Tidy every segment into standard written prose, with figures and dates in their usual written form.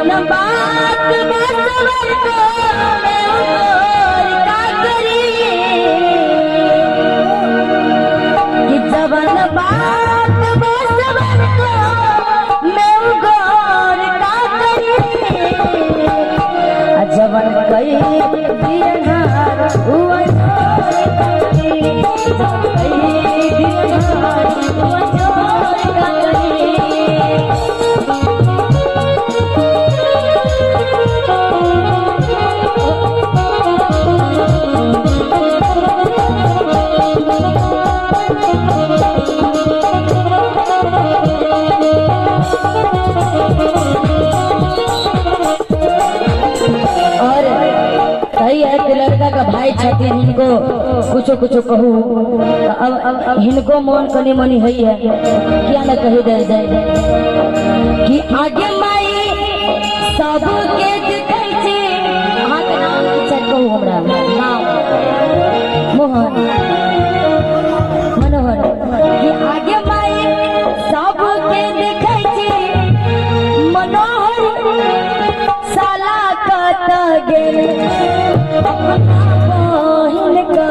जवन बात बसवर को मैं और का करी कि जवन बात बसवर को मैं और का करी जवन कई दिया हुआ लड़का का भाई छथिन इनको कुछो कुछो कहू अब इनको मन कनी मनी है क्या न कही दे जाए कि आगे माई सबके दिखै छी अहाँ के नाम की छै कहू हमरा नाम मोहन मनोहर कि आगे माई सबके दिखै छी मनोहर साला कत गेल अपना बहिन का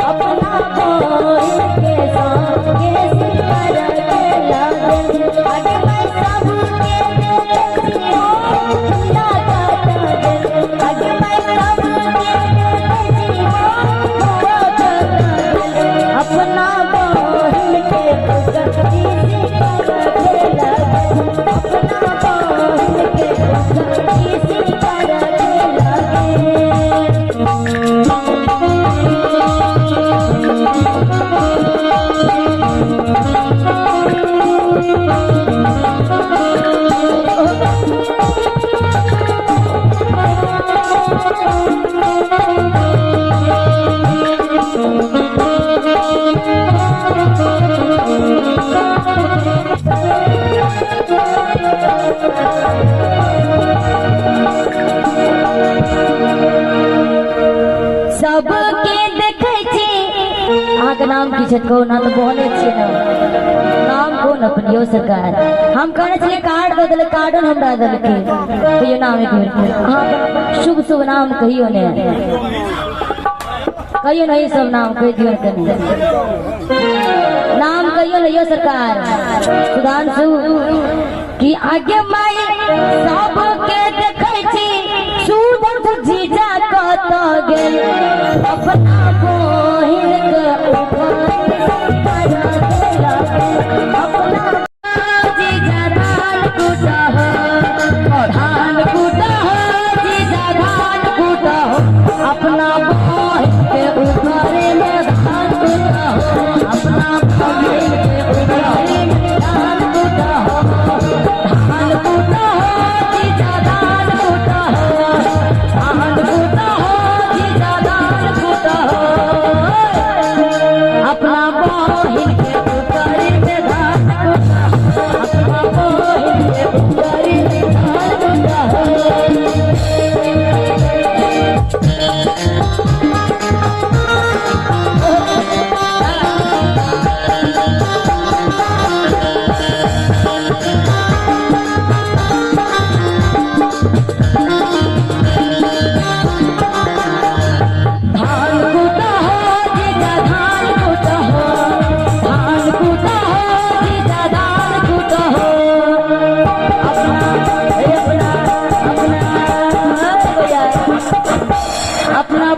अपना बहिन के संगे सिंगार खेला आगे मैं सबके आगे मैं सबके अपना बहिन के गति सिंगार खेला अपना बहिन के सबके देखे छी अहाँ के नाम की छत कहू ना तो बोले छी ना नाम को न अपनियो सरकार हम कहने छे कार्ड बदल कार्ड हमरा दल के तो ये नाम एक अहाँ शुभ शुभ नाम कहियो ने कहियो नहीं सब नाम कह दियो कने नाम कहियो नहीं यो सरकार सुधांशु कि आगे माई सबके देखे छी सुधांशु जीजा कत गेल अपना बहिन के अपना जीजा धान कुटा धान कुटा जीजा धान कुटा अपना बहिन के ऊपरे में धान कुटा अपना बहिन के ऊपरे में धान कुटा धान कुटा जीजा धान कुटा धान कुटा जीजा धान कुटा अपना बहिन के ऊपरे में धान कुटा अपना बहिन के ऊपरे में धान कुटा अपना